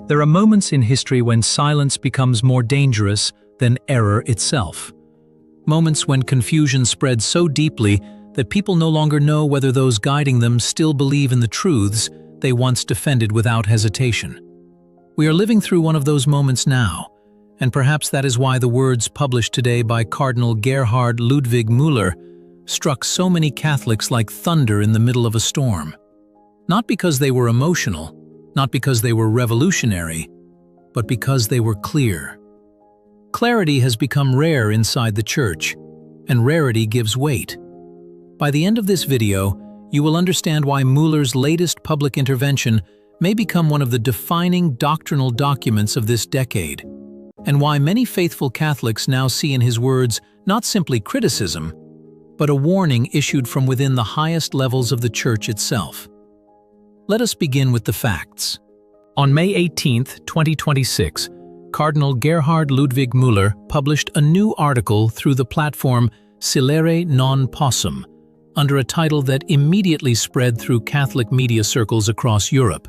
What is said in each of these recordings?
There are moments in history when silence becomes more dangerous than error itself. Moments when confusion spreads so deeply that people no longer know whether those guiding them still believe in the truths they once defended without hesitation. We are living through one of those moments now, and perhaps that is why the words published today by Cardinal Gerhard Müller struck so many Catholics like thunder in the middle of a storm. Not because they were emotional, not because they were revolutionary, but because they were clear. Clarity has become rare inside the Church, and rarity gives weight. By the end of this video, you will understand why Müller's latest public intervention may become one of the defining doctrinal documents of this decade, and why many faithful Catholics now see in his words not simply criticism, but a warning issued from within the highest levels of the Church itself. Let us begin with the facts. On May 18, 2026, Cardinal Gerhard Müller published a new article through the platform Silere non possum, under a title that immediately spread through Catholic media circles across Europe.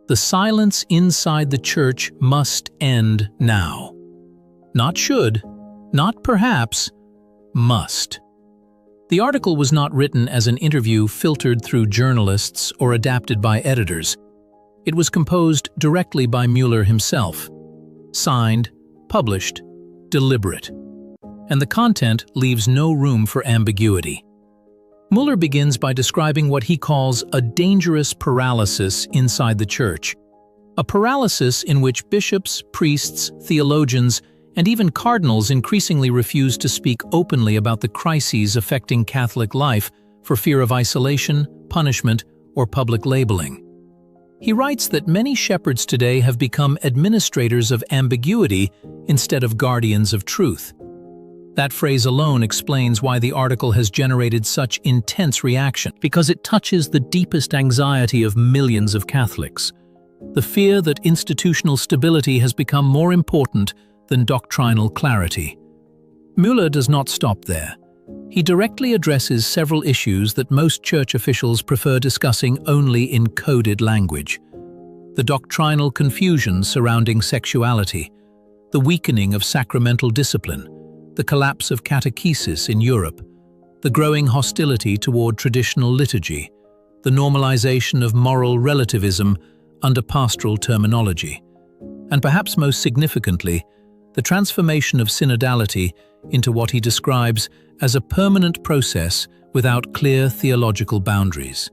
The silence inside the Church must end now. Not should, not perhaps, must. The article was not written as an interview filtered through journalists or adapted by editors. It was composed directly by Müller himself. Signed, published, deliberate. And the content leaves no room for ambiguity. Müller begins by describing what he calls a dangerous paralysis inside the Church. A paralysis in which bishops, priests, theologians, and even cardinals increasingly refuse to speak openly about the crises affecting Catholic life for fear of isolation, punishment, or public labeling. He writes that many shepherds today have become administrators of ambiguity instead of guardians of truth. That phrase alone explains why the article has generated such intense reaction, because it touches the deepest anxiety of millions of Catholics. The fear that institutional stability has become more important than doctrinal clarity. Müller does not stop there. He directly addresses several issues that most church officials prefer discussing only in coded language. The doctrinal confusion surrounding sexuality, the weakening of sacramental discipline, the collapse of catechesis in Europe, the growing hostility toward traditional liturgy, the normalization of moral relativism under pastoral terminology, and perhaps most significantly, the transformation of synodality into what he describes as a permanent process without clear theological boundaries.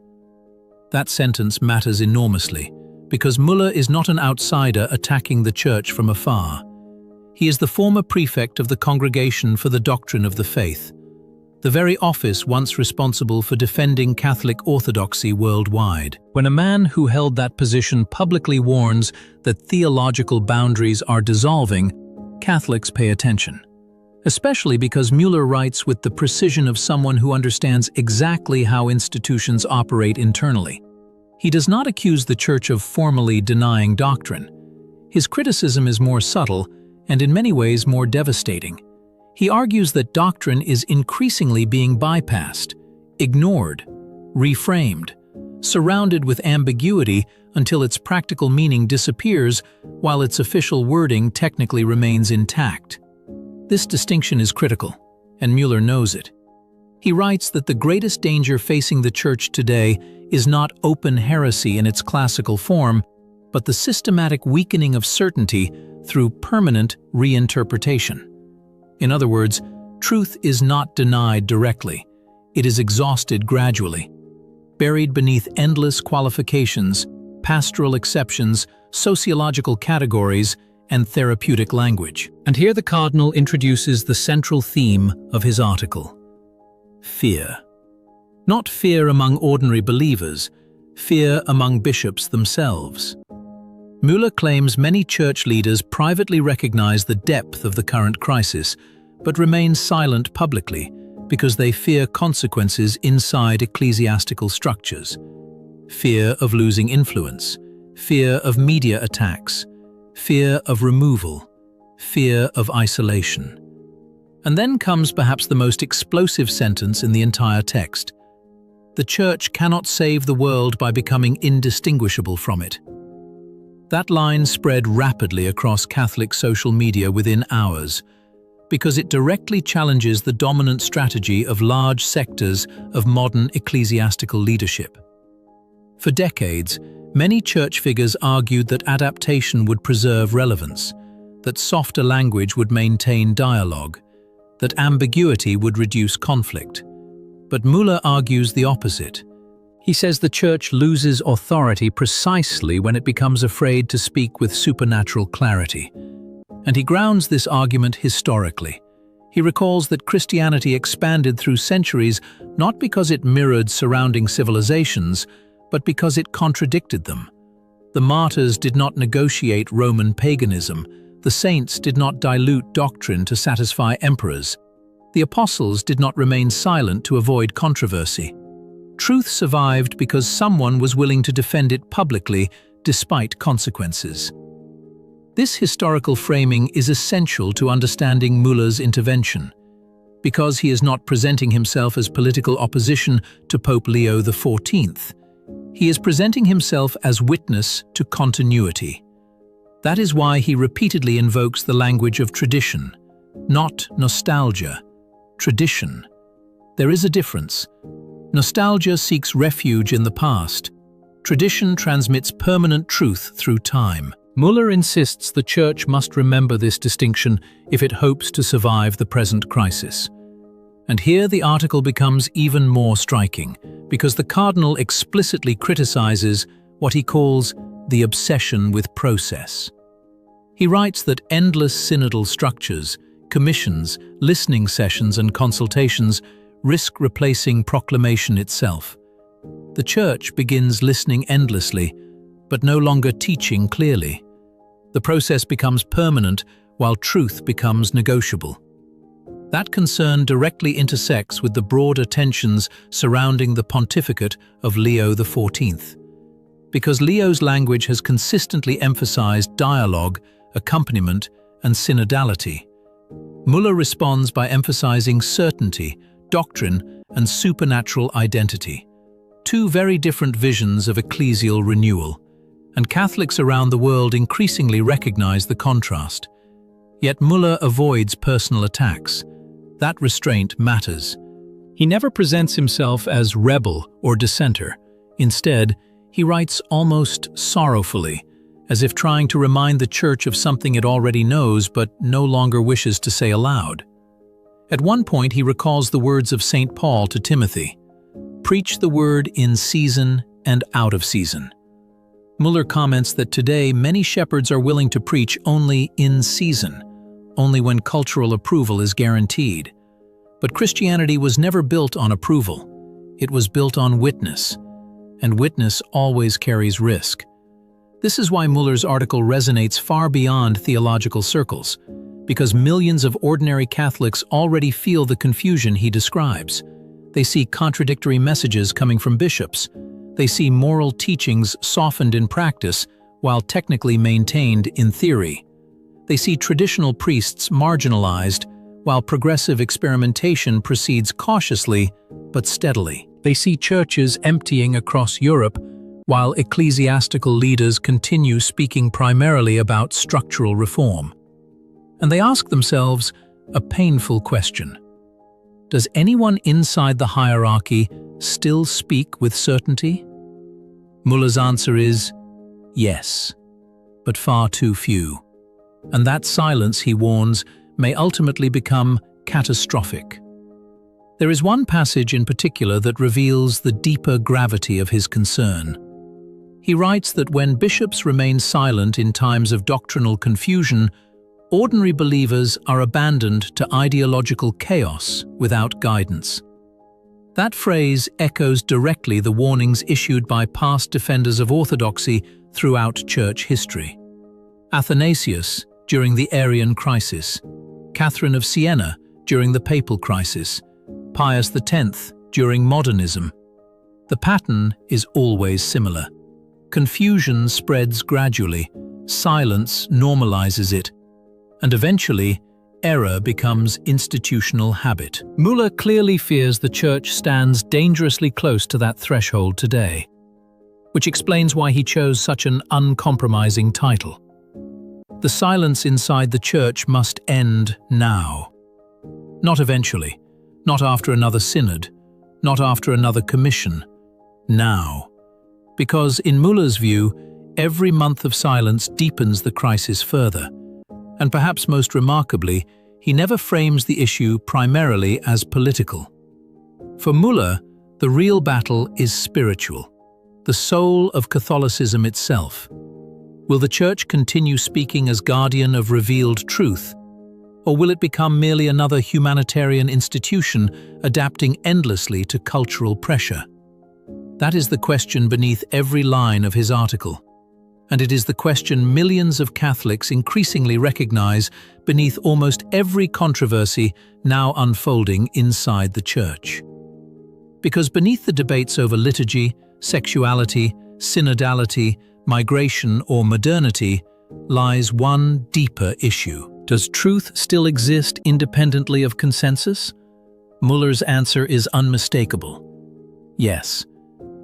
That sentence matters enormously, because Müller is not an outsider attacking the Church from afar. He is the former prefect of the Congregation for the Doctrine of the Faith, the very office once responsible for defending Catholic orthodoxy worldwide. When a man who held that position publicly warns that theological boundaries are dissolving, Catholics pay attention. Especially because Müller writes with the precision of someone who understands exactly how institutions operate internally. He does not accuse the Church of formally denying doctrine. His criticism is more subtle and in many ways more devastating. He argues that doctrine is increasingly being bypassed, ignored, reframed, surrounded with ambiguity until its practical meaning disappears while its official wording technically remains intact. This distinction is critical, and Müller knows it. He writes that the greatest danger facing the Church today is not open heresy in its classical form, but the systematic weakening of certainty through permanent reinterpretation. In other words, truth is not denied directly, it is exhausted gradually, buried beneath endless qualifications, pastoral exceptions, sociological categories, and therapeutic language. And here the Cardinal introduces the central theme of his article: fear. Not fear among ordinary believers, fear among bishops themselves. Müller claims many church leaders privately recognize the depth of the current crisis, but remain silent publicly because they fear consequences inside ecclesiastical structures. Fear of losing influence, fear of media attacks, fear of removal, fear of isolation. And then comes perhaps the most explosive sentence in the entire text: the Church cannot save the world by becoming indistinguishable from it. That line spread rapidly across Catholic social media within hours, because it directly challenges the dominant strategy of large sectors of modern ecclesiastical leadership. For decades, many church figures argued that adaptation would preserve relevance, that softer language would maintain dialogue, that ambiguity would reduce conflict. But Müller argues the opposite. He says the Church loses authority precisely when it becomes afraid to speak with supernatural clarity. And he grounds this argument historically. He recalls that Christianity expanded through centuries not because it mirrored surrounding civilizations, but because it contradicted them. The martyrs did not negotiate Roman paganism. The saints did not dilute doctrine to satisfy emperors. The apostles did not remain silent to avoid controversy. Truth survived because someone was willing to defend it publicly despite consequences. This historical framing is essential to understanding Müller's intervention, because he is not presenting himself as political opposition to Pope Leo XIV. He is presenting himself as witness to continuity. That is why he repeatedly invokes the language of tradition, not nostalgia. Tradition. There is a difference. Nostalgia seeks refuge in the past. Tradition transmits permanent truth through time. Müller insists the Church must remember this distinction if it hopes to survive the present crisis. And here the article becomes even more striking, because the Cardinal explicitly criticizes what he calls the obsession with process. He writes that endless synodal structures, commissions, listening sessions and consultations risk replacing proclamation itself. The Church begins listening endlessly, but no longer teaching clearly. The process becomes permanent while truth becomes negotiable. That concern directly intersects with the broader tensions surrounding the pontificate of Leo XIV. Because Leo's language has consistently emphasized dialogue, accompaniment, and synodality. Müller responds by emphasizing certainty, doctrine, and supernatural identity. Two very different visions of ecclesial renewal, and Catholics around the world increasingly recognize the contrast. Yet Müller avoids personal attacks. That restraint matters. He never presents himself as rebel or dissenter. Instead, he writes almost sorrowfully, as if trying to remind the Church of something it already knows but no longer wishes to say aloud. At one point, he recalls the words of St. Paul to Timothy, "Preach the word in season and out of season." Müller comments that today many shepherds are willing to preach only in season, only when cultural approval is guaranteed. But Christianity was never built on approval. It was built on witness, and witness always carries risk. This is why Müller's article resonates far beyond theological circles, because millions of ordinary Catholics already feel the confusion he describes. They see contradictory messages coming from bishops. They see moral teachings softened in practice while technically maintained in theory. They see traditional priests marginalized while progressive experimentation proceeds cautiously but steadily. They see churches emptying across Europe while ecclesiastical leaders continue speaking primarily about structural reform. And they ask themselves a painful question. Does anyone inside the hierarchy still speak with certainty? Müller's answer is yes, but far too few. And that silence, he warns, may ultimately become catastrophic. There is one passage in particular that reveals the deeper gravity of his concern. He writes that when bishops remain silent in times of doctrinal confusion, ordinary believers are abandoned to ideological chaos without guidance. That phrase echoes directly the warnings issued by past defenders of orthodoxy throughout church history. Athanasius during the Arian crisis, Catherine of Siena during the Papal crisis, Pius X during modernism. The pattern is always similar. Confusion spreads gradually, silence normalizes it, and eventually, error becomes institutional habit. Müller clearly fears the Church stands dangerously close to that threshold today. which explains why he chose such an uncompromising title. The silence inside the Church must end now. Not eventually, not after another synod, not after another commission. Now. Because in Müller's view, every month of silence deepens the crisis further. And perhaps most remarkably, he never frames the issue primarily as political. For Müller, the real battle is spiritual, the soul of Catholicism itself. Will the Church continue speaking as guardian of revealed truth? Or will it become merely another humanitarian institution adapting endlessly to cultural pressure? That is the question beneath every line of his article. And it is the question millions of Catholics increasingly recognize beneath almost every controversy now unfolding inside the Church. Because beneath the debates over liturgy, sexuality, synodality, migration, or modernity lies one deeper issue. Does truth still exist independently of consensus? Müller's answer is unmistakable. Yes.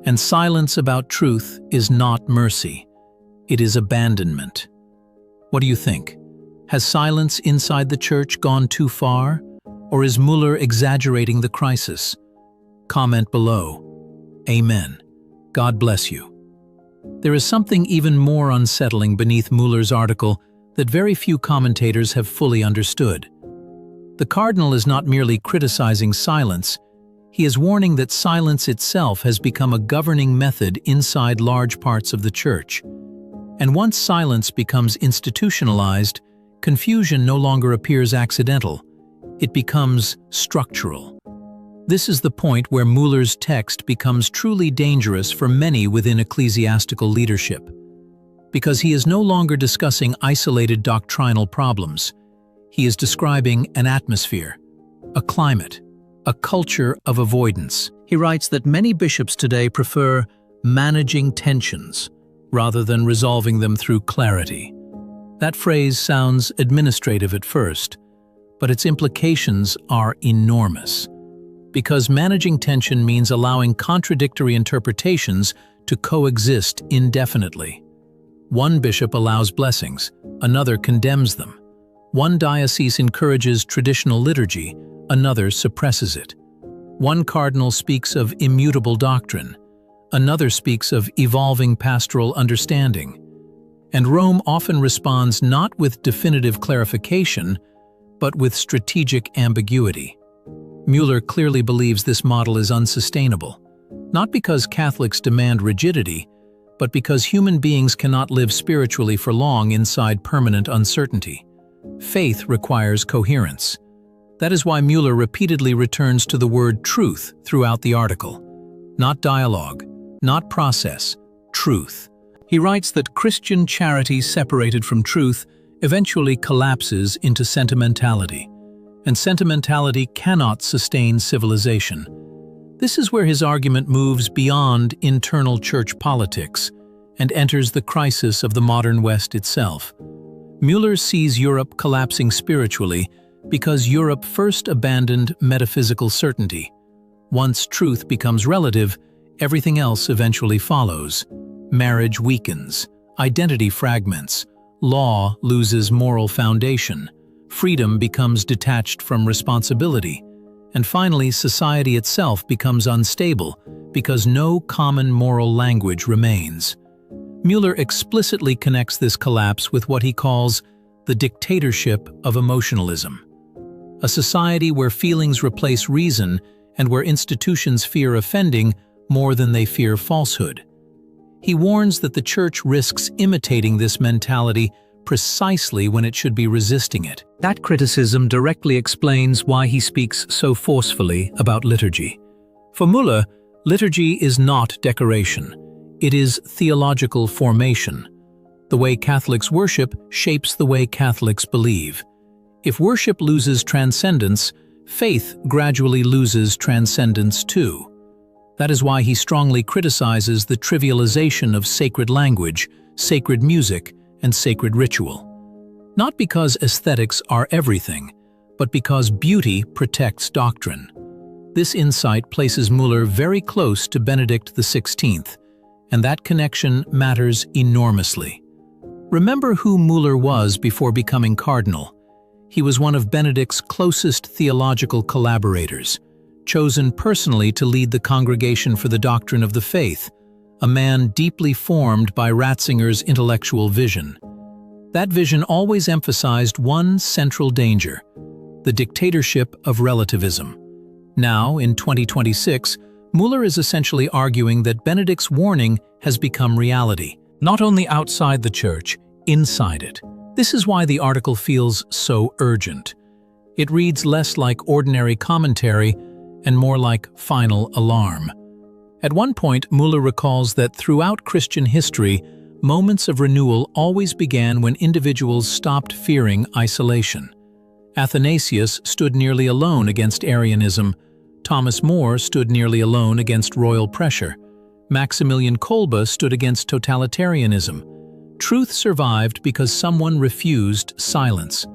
And silence about truth is not mercy. It is abandonment. What do you think? Has silence inside the Church gone too far? Or is Müller exaggerating the crisis? Comment below. Amen. God bless you. There is something even more unsettling beneath Müller's article that very few commentators have fully understood. The Cardinal is not merely criticizing silence, he is warning that silence itself has become a governing method inside large parts of the Church. And once silence becomes institutionalized, confusion no longer appears accidental. It becomes structural. This is the point where Müller's text becomes truly dangerous for many within ecclesiastical leadership. Because he is no longer discussing isolated doctrinal problems. He is describing an atmosphere, a climate, a culture of avoidance. He writes that many bishops today prefer managing tensions rather than resolving them through clarity. That phrase sounds administrative at first, but its implications are enormous. Because managing tension means allowing contradictory interpretations to coexist indefinitely. One bishop allows blessings, another condemns them. One diocese encourages traditional liturgy, another suppresses it. One cardinal speaks of immutable doctrine, another speaks of evolving pastoral understanding. And Rome often responds not with definitive clarification, but with strategic ambiguity. Müller clearly believes this model is unsustainable, not because Catholics demand rigidity, but because human beings cannot live spiritually for long inside permanent uncertainty. Faith requires coherence. That is why Müller repeatedly returns to the word truth throughout the article. Not dialogue, not process, truth. He writes that Christian charity separated from truth eventually collapses into sentimentality, and sentimentality cannot sustain civilization. This is where his argument moves beyond internal church politics and enters the crisis of the modern West itself. Müller sees Europe collapsing spiritually because Europe first abandoned metaphysical certainty. Once truth becomes relative, everything else eventually follows. Marriage weakens, identity fragments, law loses moral foundation, freedom becomes detached from responsibility, and finally society itself becomes unstable because no common moral language remains. Müller explicitly connects this collapse with what he calls the dictatorship of emotionalism, a society where feelings replace reason and where institutions fear offending more than they fear falsehood. He warns that the Church risks imitating this mentality precisely when it should be resisting it. That criticism directly explains why he speaks so forcefully about liturgy. For Müller, liturgy is not decoration. It is theological formation. The way Catholics worship shapes the way Catholics believe. If worship loses transcendence, faith gradually loses transcendence too. That is why he strongly criticizes the trivialization of sacred language, sacred music, and sacred ritual. Not because aesthetics are everything, but because beauty protects doctrine. This insight places Müller very close to Benedict XVI, and that connection matters enormously. Remember who Müller was before becoming cardinal. He was one of Benedict's closest theological collaborators, chosen personally to lead the Congregation for the Doctrine of the Faith, a man deeply formed by Ratzinger's intellectual vision. That vision always emphasized one central danger: the dictatorship of relativism. Now, in 2026, Müller is essentially arguing that Benedict's warning has become reality, not only outside the Church, inside it. This is why the article feels so urgent. It reads less like ordinary commentary and more like final alarm. At one point, Müller recalls that throughout Christian history, moments of renewal always began when individuals stopped fearing isolation. Athanasius stood nearly alone against Arianism. Thomas More stood nearly alone against royal pressure. Maximilian Kolbe stood against totalitarianism. Truth survived because someone refused silence.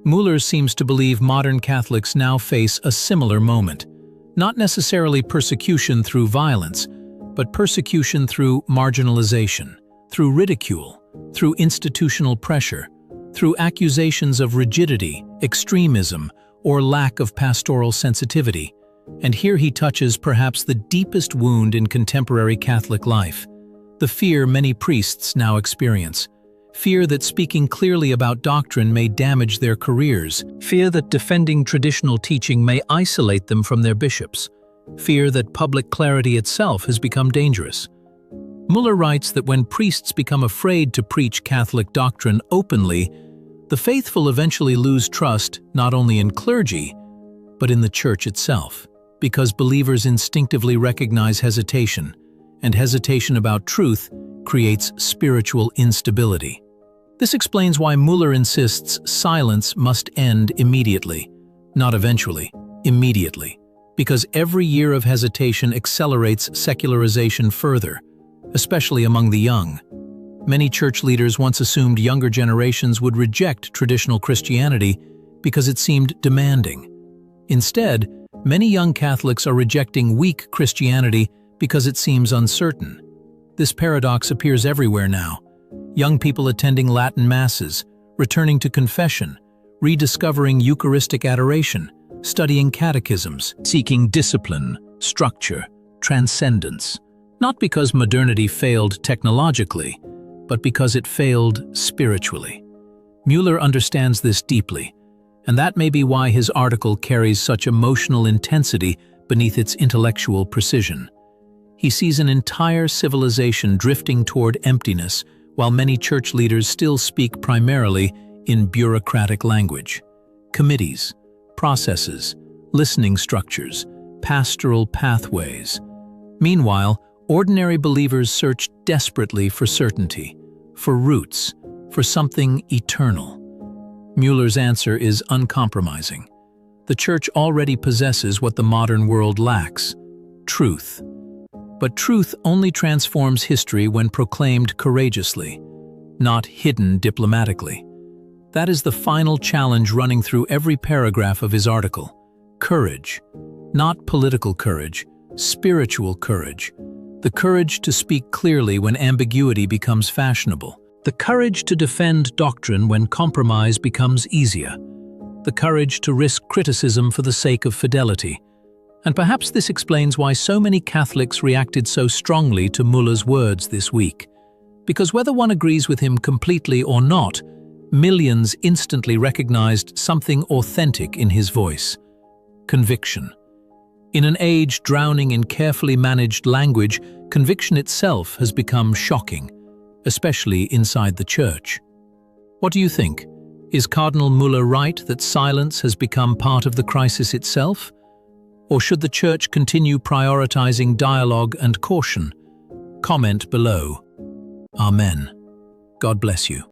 Müller seems to believe modern Catholics now face a similar moment. Not necessarily persecution through violence, but persecution through marginalization, through ridicule, through institutional pressure, through accusations of rigidity, extremism, or lack of pastoral sensitivity. And here he touches perhaps the deepest wound in contemporary Catholic life: the fear many priests now experience. Fear that speaking clearly about doctrine may damage their careers. Fear that defending traditional teaching may isolate them from their bishops. Fear that public clarity itself has become dangerous. Müller writes that when priests become afraid to preach Catholic doctrine openly, the faithful eventually lose trust not only in clergy, but in the Church itself, because believers instinctively recognize hesitation, and hesitation about truth creates spiritual instability. This explains why Müller insists silence must end immediately, not eventually, immediately, because every year of hesitation accelerates secularization further, especially among the young. Many church leaders once assumed younger generations would reject traditional Christianity because it seemed demanding. Instead, many young Catholics are rejecting weak Christianity because it seems uncertain. This paradox appears everywhere now. Young people attending Latin Masses, returning to confession, rediscovering Eucharistic adoration, studying catechisms, seeking discipline, structure, transcendence. Not because modernity failed technologically, but because it failed spiritually. Müller understands this deeply, and that may be why his article carries such emotional intensity beneath its intellectual precision. He sees an entire civilization drifting toward emptiness, while many church leaders still speak primarily in bureaucratic language. Committees, processes, listening structures, pastoral pathways. Meanwhile, ordinary believers search desperately for certainty, for roots, for something eternal. Müller's answer is uncompromising. The Church already possesses what the modern world lacks: truth. But truth only transforms history when proclaimed courageously, not hidden diplomatically. That is the final challenge running through every paragraph of his article. Courage. Not political courage, spiritual courage. The courage to speak clearly when ambiguity becomes fashionable. The courage to defend doctrine when compromise becomes easier. The courage to risk criticism for the sake of fidelity. And perhaps this explains why so many Catholics reacted so strongly to Müller's words this week. Because whether one agrees with him completely or not, millions instantly recognized something authentic in his voice: conviction. In an age drowning in carefully managed language, conviction itself has become shocking, especially inside the Church. What do you think? Is Cardinal Müller right that silence has become part of the crisis itself? Or should the Church continue prioritizing dialogue and caution? Comment below. Amen. God bless you.